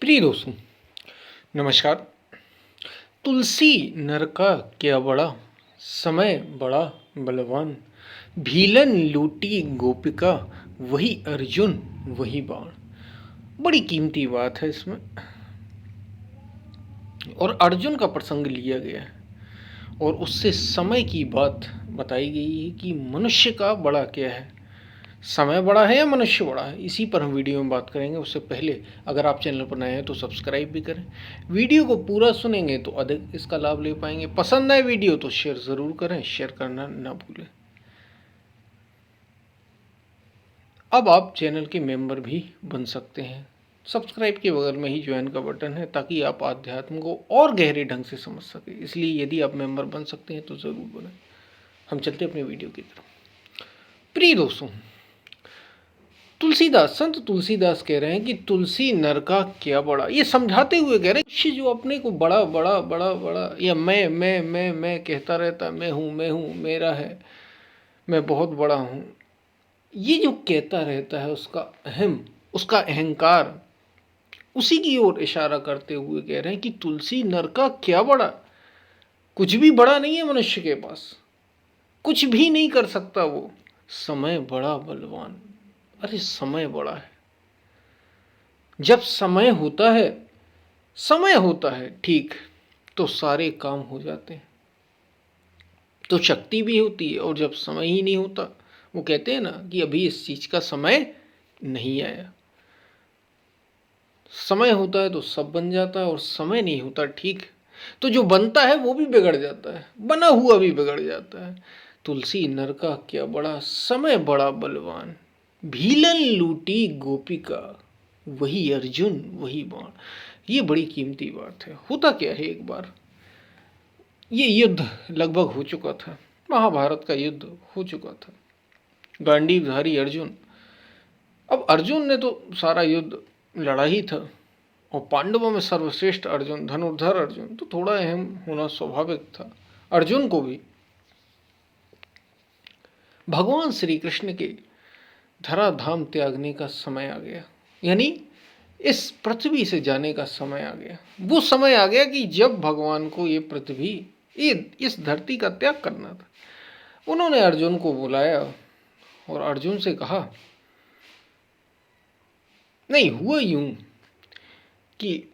प्रिय दोस्तों, नमस्कार। तुलसी नर का क्या बड़ा, समय बड़ा बलवान। भीलन लूटी गोपिका, वही अर्जुन वही बाण। बड़ी कीमती बात है इसमें, और अर्जुन का प्रसंग लिया गया है और उससे समय की बात बताई गई है कि मनुष्य का बड़ा क्या है, समय बड़ा है या मनुष्य बड़ा है। इसी पर हम वीडियो में बात करेंगे। उससे पहले अगर आप चैनल पर नए हैं तो सब्सक्राइब भी करें। वीडियो को पूरा सुनेंगे तो अधिक इसका लाभ ले पाएंगे। पसंद आए वीडियो तो शेयर ज़रूर करें, शेयर करना ना भूलें। अब आप चैनल के मेंबर भी बन सकते हैं। सब्सक्राइब के बगल में ही ज्वाइन का बटन है, ताकि आप आध्यात्म को और गहरे ढंग से समझ सकें। इसलिए यदि आप मेंबर बन सकते हैं तो ज़रूर बनें। हम चलते अपने वीडियो की तरफ। प्रिय दोस्तों, संत तुलसीदास कह रहे हैं कि तुलसी नर का क्या बड़ा। ये समझाते हुए कह रहे हैं कि जो अपने को बड़ा बड़ा बड़ा बड़ा या मैं कहता रहता, मैं हूँ मेरा है, मैं बहुत बड़ा हूँ, ये जो कहता रहता है उसका अहंकार, उसी की ओर इशारा करते हुए कह रहे हैं कि तुलसी नर का क्या बड़ा। कुछ भी बड़ा नहीं है मनुष्य के पास, कुछ भी नहीं कर सकता वो। समय बड़ा बलवान। अरे समय बड़ा है। जब समय होता है ठीक, तो सारे काम हो जाते हैं, तो शक्ति भी होती है। और जब समय ही नहीं होता, वो कहते हैं ना कि अभी इस चीज का समय नहीं आया। समय होता है तो सब बन जाता है, और समय नहीं होता ठीक, तो जो बनता है वो भी बिगड़ जाता है, बना हुआ भी बिगड़ जाता है। तुलसी नर का क्या बड़ा, समय बड़ा बलवान। भीलन लूटी गोपिका, वही अर्जुन वही बाण। ये बड़ी कीमती बात है। होता क्या है, एक बार ये युद्ध लगभग हो चुका था, महाभारत का युद्ध हो चुका था। गांडीवधारी अर्जुन, अब अर्जुन ने तो सारा युद्ध लड़ा ही था, और पांडवों में सर्वश्रेष्ठ अर्जुन, धनुर्धर अर्जुन, तो थोड़ा अहम होना स्वाभाविक था अर्जुन को भी। भगवान श्री कृष्ण के धराधाम त्यागने का समय आ गया, यानी इस पृथ्वी से जाने का समय आ गया। वो समय आ गया कि जब भगवान को ये पृथ्वी, ये इस धरती का त्याग करना था। उन्होंने अर्जुन को बुलाया और अर्जुन से कहा, नहीं हुआ यूं कि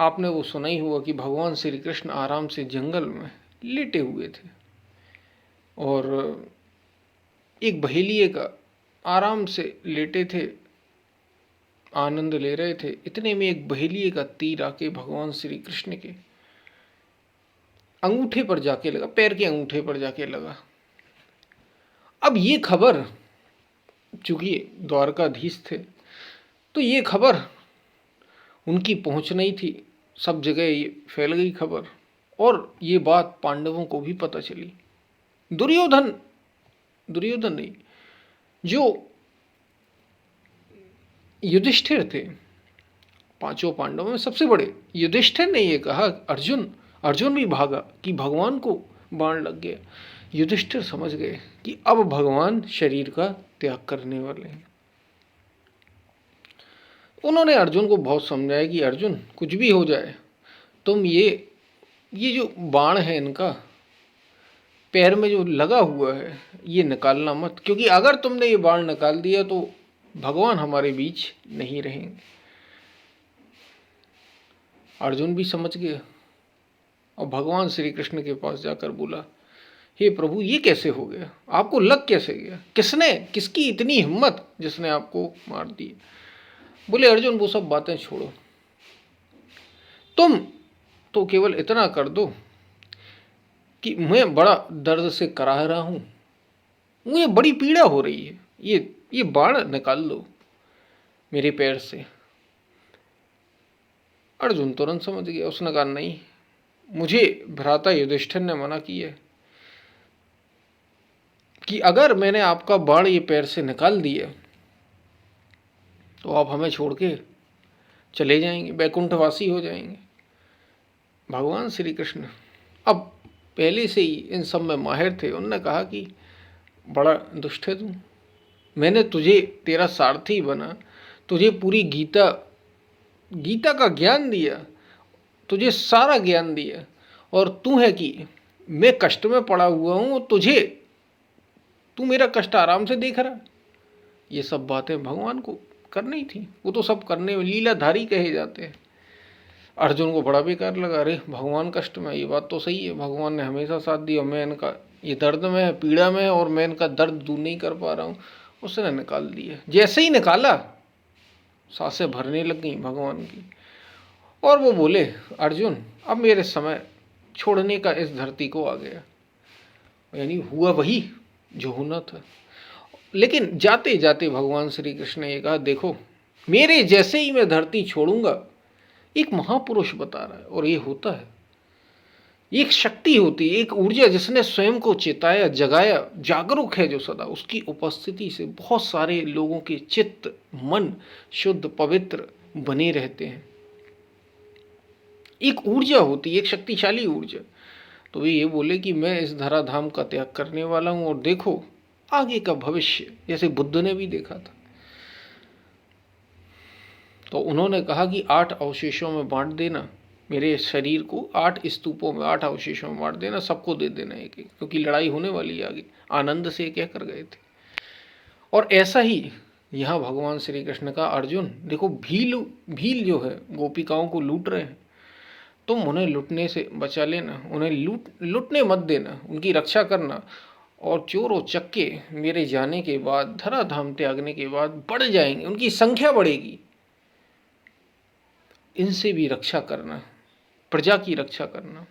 आपने वो सुना ही होगा कि भगवान श्री कृष्ण आराम से जंगल में लेटे हुए थे, और एक बहेलिए का आराम से लेटे थे, आनंद ले रहे थे। इतने में एक बहेलिए का तीर आके भगवान श्री कृष्ण के अंगूठे पर जाके लगा, पैर के अंगूठे पर जाके लगा। अब ये खबर, चूंकि द्वारकाधीश थे, तो ये खबर उनकी पहुंच नहीं थी, सब जगह ये फैल गई खबर, और ये बात पांडवों को भी पता चली। दुर्योधन दुर्योधन नहीं, जो युधिष्ठिर थे, पांचों पांडवों में सबसे बड़े युधिष्ठिर ने ये कहा, अर्जुन भी भागा कि भगवान को बाण लग गया। युधिष्ठिर समझ गए कि अब भगवान शरीर का त्याग करने वाले हैं। उन्होंने अर्जुन को बहुत समझाया कि अर्जुन, कुछ भी हो जाए, तुम ये जो बाण है इनका पैर में जो लगा हुआ है, ये निकालना मत, क्योंकि अगर तुमने ये बाण निकाल दिया तो भगवान हमारे बीच नहीं रहेंगे। अर्जुन भी समझ गया और भगवान श्री कृष्ण के पास जाकर बोला, हे प्रभु, ये कैसे हो गया, आपको लग कैसे गया, किसकी इतनी हिम्मत जिसने आपको मार दी। बोले, अर्जुन वो सब बातें छोड़ो, तुम तो केवल इतना कर दो कि मैं बड़ा दर्द से कराह रहा हूं, मुझे बड़ी पीड़ा हो रही है, ये बाण निकाल लो मेरे पैर से। अर्जुन तुरंत समझ गया, उसने कहा, नहीं, मुझे भ्राता युधिष्ठिर ने मना किया कि अगर मैंने आपका बाण ये पैर से निकाल दिया तो आप हमें छोड़ के चले जाएंगे, बैकुंठवासी हो जाएंगे। भगवान श्री कृष्ण अब पहले से ही इन सब में माहिर थे। उन्होंने कहा कि बड़ा दुष्ट है तू, मैंने तुझे तेरा सारथी बना, तुझे पूरी गीता गीता का ज्ञान दिया, तुझे सारा ज्ञान दिया, और तू है कि मैं कष्ट में पड़ा हुआ हूं, तू मेरा कष्ट आराम से देख रहा। ये सब बातें भगवान को करनी थी, वो तो सब करने में लीलाधारी कहे जाते हैं। अर्जुन को बड़ा बेकार लगा, अरे भगवान कष्ट में, ये बात तो सही है, भगवान ने हमेशा साथ दिया, मैं इनका ये दर्द में है, पीड़ा में है, और मैं इनका दर्द दूर नहीं कर पा रहा हूँ। उसने निकाल दिया, जैसे ही निकाला सांसें भरने लग गई भगवान की, और वो बोले, अर्जुन अब मेरे समय छोड़ने का इस धरती को आ गया। यानी हुआ वही जो होना था। लेकिन जाते जाते भगवान श्री कृष्ण ने ये कहा, देखो मेरे जैसे ही मैं धरती छोड़ूंगा, एक महापुरुष बता रहा है, और ये होता है, एक शक्ति होती है, एक ऊर्जा जिसने स्वयं को चेताया, जगाया, जागरूक है जो सदा, उसकी उपस्थिति से बहुत सारे लोगों के चित्त मन शुद्ध पवित्र बने रहते हैं। एक ऊर्जा होती है, एक शक्तिशाली ऊर्जा। तो वे ये बोले कि मैं इस धराधाम का त्याग करने वाला हूं, और देखो आगे का भविष्य, जैसे बुद्ध ने भी देखा था। तो उन्होंने कहा कि 8 अवशेषों में बांट देना मेरे शरीर को, 8 स्तूपों में, 8 अवशेषों में बांट देना, सबको दे देना एक एक, क्योंकि लड़ाई होने वाली है आगे। आनंद से कह कर गए थे। और ऐसा ही यहाँ भगवान श्री कृष्ण का, अर्जुन देखो भील जो है गोपिकाओं को लूट रहे हैं, तुम उन्हें लूटने से बचा लेना, उन्हें लूटने मत देना, उनकी रक्षा करना। और चोर और चक्के मेरे जाने के बाद, धराधाम त्यागने के बाद बढ़ जाएंगे, उनकी संख्या बढ़ेगी, इनसे भी रक्षा करना, प्रजा की रक्षा करना,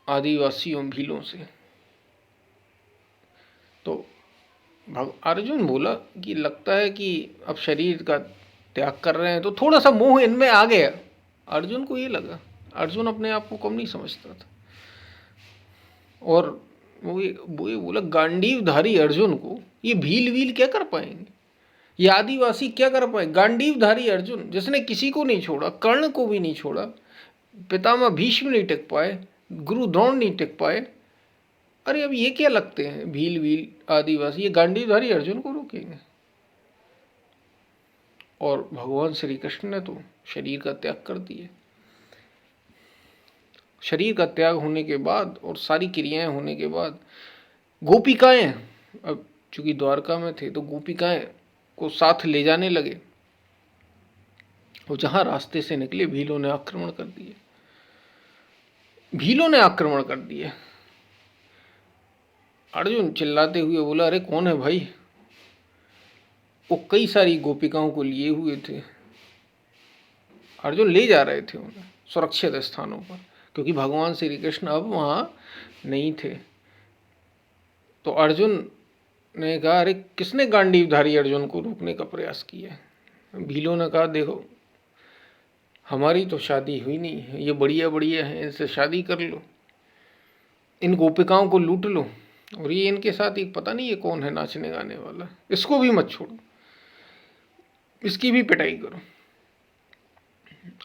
आदिवासियों भीलों से। तो अर्जुन बोला कि लगता है कि अब शरीर का त्याग कर रहे हैं तो थोड़ा सा मोह इनमें आ गया। अर्जुन को ये लगा, अर्जुन अपने आप को कम नहीं समझता था, और वो ये बोला, गांडीवधारी अर्जुन को ये भील वील क्या कर पाएंगे, ये आदिवासी क्या कर पाए। गांडीवधारी अर्जुन जिसने किसी को नहीं छोड़ा, कर्ण को भी नहीं छोड़ा, पितामह भीष्म नहीं टिक पाए, गुरु द्रोण नहीं टिक पाए, अरे अब ये क्या लगते हैं भील वील आदिवासी, ये गांडीवधारी अर्जुन को रोकेंगे। और भगवान श्री कृष्ण ने तो शरीर का त्याग कर दिया। शरीर का त्याग होने के बाद और सारी क्रियाएं होने के बाद गोपिकाएं, अब चूंकि द्वारका में थे तो गोपिकाएं को साथ ले जाने लगे, और जहां रास्ते से निकले भीलों ने आक्रमण कर दिए, भीलों ने आक्रमण कर दिया। अर्जुन चिल्लाते हुए बोला, अरे कौन है भाई। वो कई सारी गोपिकाओं को लिए हुए थे, अर्जुन ले जा रहे थे उन्हें सुरक्षित स्थानों पर, क्योंकि भगवान श्री कृष्ण अब वहां नहीं थे। तो अर्जुन ने कहा, अरे किसने गांडीवधारी अर्जुन को रोकने का प्रयास किया। भीलों ने कहा, देखो हमारी तो शादी हुई नहीं है, ये बढ़िया बढ़िया है, इनसे शादी कर लो, इन गोपिकाओं को लूट लो, और ये इनके साथ एक पता नहीं ये कौन है नाचने गाने वाला, इसको भी मत छोड़ो, इसकी भी पिटाई करो।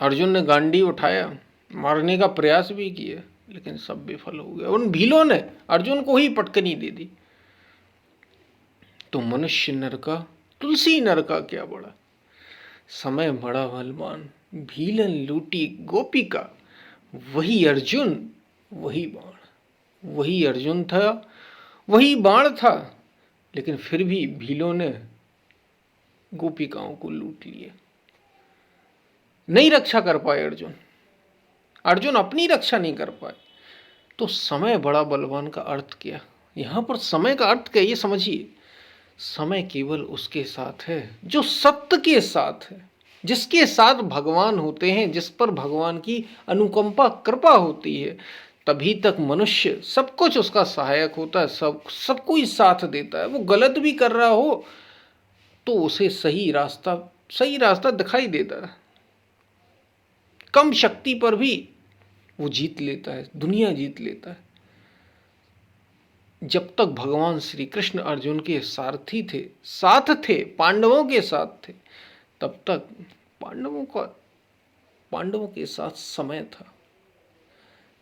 अर्जुन ने गांडी उठाया, मारने का प्रयास भी किया, लेकिन सब विफल हो गया। उन भीलों ने अर्जुन को ही पटकनी दे दी। तो मनुष्य नर का, तुलसी नर का क्या बड़ा, समय बड़ा बलवान, भीलन लूटी गोपिका, वही अर्जुन वही बाण। वही अर्जुन था, वही बाण था, लेकिन फिर भी भीलों ने गोपिकाओं को लूट लिया। नहीं रक्षा कर पाए अर्जुन, अर्जुन अपनी रक्षा नहीं कर पाए। तो समय बड़ा बलवान का अर्थ क्या, यहां पर समय का अर्थ क्या, ये समझिए। समय केवल उसके साथ है जो सत्य के साथ है, जिसके साथ भगवान होते हैं, जिस पर भगवान की अनुकंपा कृपा होती है, तभी तक मनुष्य सब कुछ उसका सहायक होता है, सब कोई साथ देता है। वो गलत भी कर रहा हो तो उसे सही रास्ता दिखाई देता है। कम शक्ति पर भी वो जीत लेता है, दुनिया जीत लेता है। जब तक भगवान श्री कृष्ण अर्जुन के सारथी थे, साथ थे, पांडवों के साथ थे, तब तक पांडवों के साथ समय था,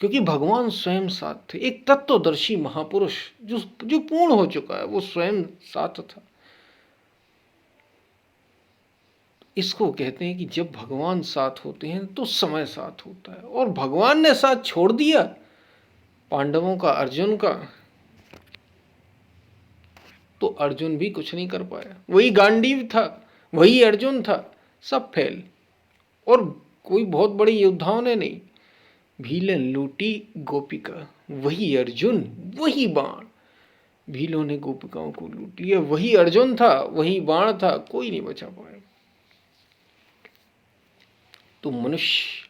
क्योंकि भगवान स्वयं साथ थे। एक तत्वदर्शी महापुरुष जो पूर्ण हो चुका है, वो स्वयं साथ था। इसको कहते हैं कि जब भगवान साथ होते हैं तो समय साथ होता है, और भगवान ने साथ छोड़ दिया पांडवों का, अर्जुन का, तो अर्जुन भी कुछ नहीं कर पाया। वही गांडीव था, वही अर्जुन था, सब फेल। और कोई बहुत बड़े योद्धाओं ने नहीं, भीलन लूटी गोपिका, वही अर्जुन, वही बाण। भीलों ने गोपिकाओं को लूट लिया, वही अर्जुन था, वही बाण था, कोई नहीं बचा पाया। तो मनुष्य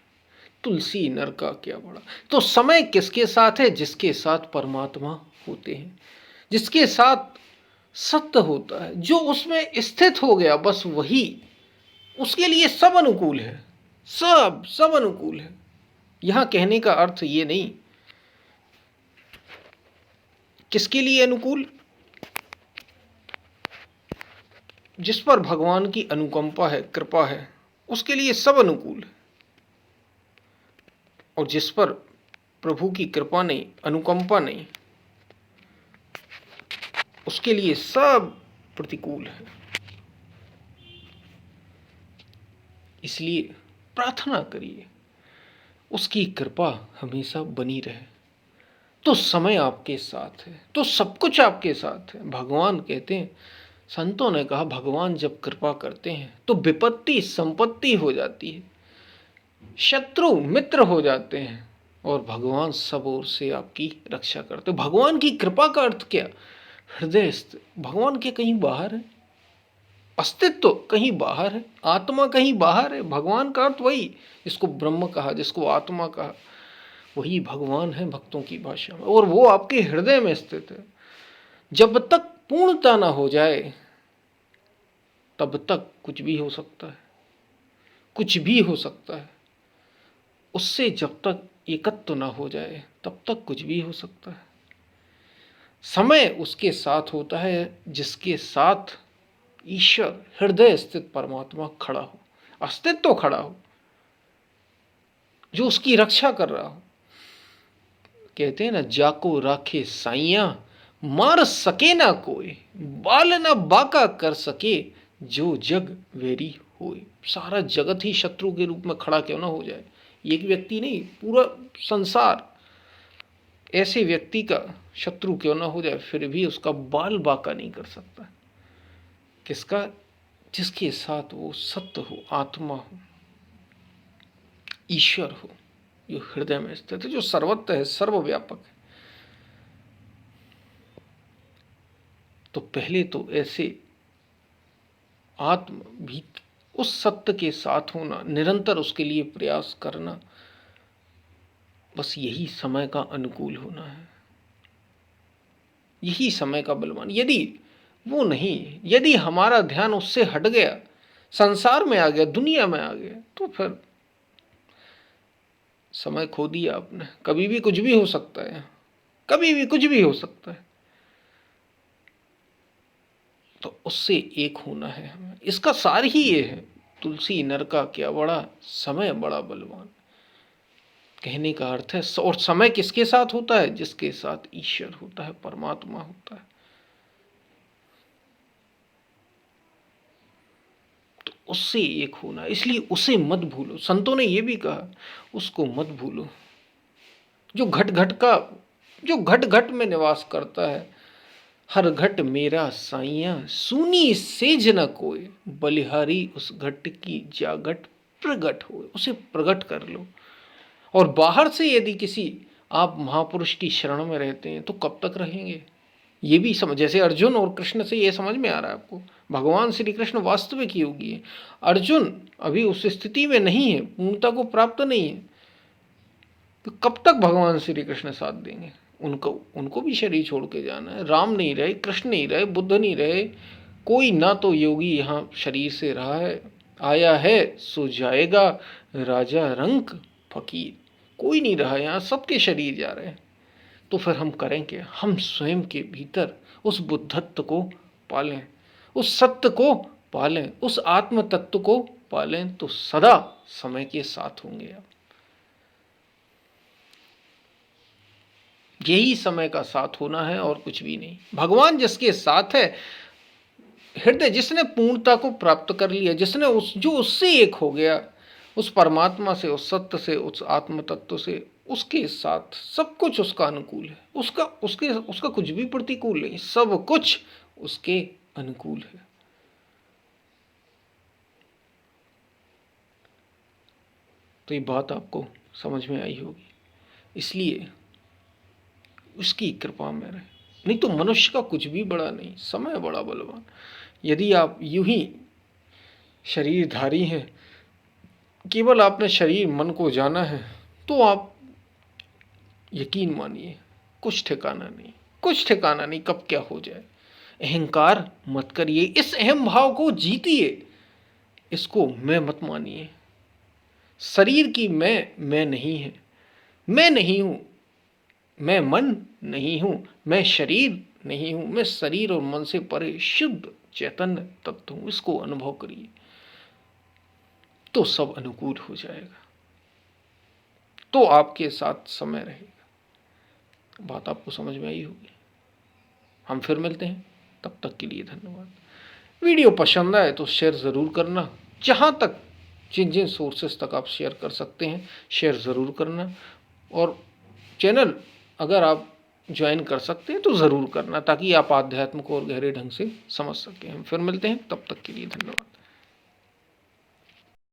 तुलसी नर का क्या बड़ा। तो समय किसके साथ है? जिसके साथ परमात्मा होते हैं, जिसके साथ सत्य होता है, जो उसमें स्थित हो गया, बस वही, उसके लिए सब अनुकूल है, सब अनुकूल है। यहां कहने का अर्थ ये नहीं, किसके लिए अनुकूल? जिस पर भगवान की अनुकंपा है, कृपा है, उसके लिए सब अनुकूल है। और जिस पर प्रभु की कृपा नहीं, अनुकंपा नहीं, उसके लिए सब प्रतिकूल है। इसलिए प्रार्थना करिए उसकी कृपा हमेशा बनी रहे। तो समय आपके साथ है, तो सब कुछ आपके साथ है। भगवान कहते हैं, संतों ने कहा, भगवान जब कृपा करते हैं तो विपत्ति संपत्ति हो जाती है, शत्रु मित्र हो जाते हैं, और भगवान सब ओर से आपकी रक्षा करते। भगवान की कृपा का अर्थ क्या? हृदय स्थित। भगवान के कहीं बाहर है, अस्तित्व कहीं बाहर है, आत्मा कहीं बाहर है। भगवान का अर्थ वही, जिसको ब्रह्म कहा, जिसको आत्मा कहा, वही भगवान है भक्तों की भाषा में, और वो आपके हृदय में स्थित है। जब तक पूर्णता ना हो जाए तब तक कुछ भी हो सकता है, कुछ भी हो सकता है। उससे जब तक एकत्व ना हो जाए तब तक कुछ भी हो सकता है। समय उसके साथ होता है जिसके साथ ईश्वर, हृदय स्थित परमात्मा खड़ा हो, अस्तित्व खड़ा हो, जो उसकी रक्षा कर रहा हो। कहते हैं ना, जाको राखे साइया, मार सके ना कोई, बाल ना बाका कर सके, जो जग वेरी होए। सारा जगत ही शत्रु के रूप में खड़ा क्यों ना हो जाए, एक व्यक्ति नहीं, पूरा संसार ऐसे व्यक्ति का शत्रु क्यों ना हो जाए, फिर भी उसका बाल बाका नहीं कर सकता। किसका? जिसके साथ वो सत्य हो, आत्मा हो, ईश्वर हो, जो हृदय में स्थित है, जो सर्वत्र है, सर्वव्यापक है। तो पहले तो ऐसे आत्म भी उस सत्य के साथ होना, निरंतर उसके लिए प्रयास करना, बस यही समय का अनुकूल होना है, यही समय का बलवान। यदि वो नहीं, यदि हमारा ध्यान उससे हट गया, संसार में आ गया, दुनिया में आ गया, तो फिर समय खो दिया आपने। कभी भी कुछ भी हो सकता है, कभी भी कुछ भी हो सकता है। तो उससे एक होना है हमें। इसका सार ही ये है, तुलसी नर का क्या बड़ा, समय बड़ा बलवान। कहने का अर्थ है, और समय किसके साथ होता है? जिसके साथ ईश्वर होता है, परमात्मा होता है। तो उससे एक होना, इसलिए उसे मत भूलो। संतों ने यह भी कहा, उसको मत भूलो जो घट घट का, जो घट घट में निवास करता है। हर घट मेरा साइया, सुनी सेज न कोई, बलिहारी उस घट की जागट प्रगट हो। उसे प्रगट कर लो। और बाहर से यदि किसी आप महापुरुष की शरण में रहते हैं तो कब तक रहेंगे, ये भी समझ। जैसे अर्जुन और कृष्ण से ये समझ में आ रहा है आपको, भगवान श्री कृष्ण वास्तविक योगी है, अर्जुन अभी उस स्थिति में नहीं है, पूर्णता को प्राप्त नहीं है, तो कब तक भगवान श्री कृष्ण साथ देंगे? उनको भी शरीर छोड़ के जाना है। राम नहीं रहे, कृष्ण नहीं रहे, बुद्ध नहीं रहे, कोई ना तो योगी यहाँ शरीर से रहा है, आया है सो जाएगा, राजा रंक फकीर, कोई नहीं रहा यहाँ, सबके शरीर जा रहे हैं। तो फिर हम करें क्या? हम स्वयं के भीतर उस बुद्धत्व को पालें, उस सत्य को पालें, उस आत्म तत्व को पालें, तो सदा समय के साथ होंगे आप। यही समय का साथ होना है और कुछ भी नहीं। भगवान जिसके साथ है हृदय जिसने पूर्णता को प्राप्त कर लिया, जिसने जो उससे एक हो गया, उस परमात्मा से, उस सत्य से, उस आत्म तत्व से, उसके साथ सब कुछ उसका अनुकूल है। उसका कुछ भी प्रतिकूल नहीं, सब कुछ उसके अनुकूल है। तो ये बात आपको समझ में आई होगी। इसलिए उसकी कृपा में रहे, नहीं तो मनुष्य का कुछ भी बड़ा नहीं, समय बड़ा बलवान। यदि आप यूं ही शरीरधारी हैं, केवल आपने शरीर मन को जाना है, तो आप यकीन मानिए कुछ ठिकाना नहीं, कुछ ठिकाना नहीं, कब क्या हो जाए। अहंकार मत करिए, इस अहम भाव को जीतिए, इसको मैं मत मानिए। शरीर की मैं नहीं है, मैं नहीं हूं, मैं मन नहीं हूं, मैं शरीर नहीं हूं, मैं शरीर और मन से परे शुद्ध चैतन्य तत्व हूं। इसको अनुभव करिए तो सब अनुकूल हो जाएगा, तो आपके साथ समय रहेगा। बात आपको समझ में आई होगी। हम फिर मिलते हैं, तब तक के लिए धन्यवाद। वीडियो पसंद आए तो शेयर ज़रूर करना, जहाँ तक जिन जिन सोर्सेस तक आप शेयर कर सकते हैं शेयर ज़रूर करना, और चैनल अगर आप ज्वाइन कर सकते हैं तो ज़रूर करना, ताकि आप आध्यात्म को और गहरे ढंग से समझ सकें। हम फिर मिलते हैं, तब तक के लिए धन्यवाद।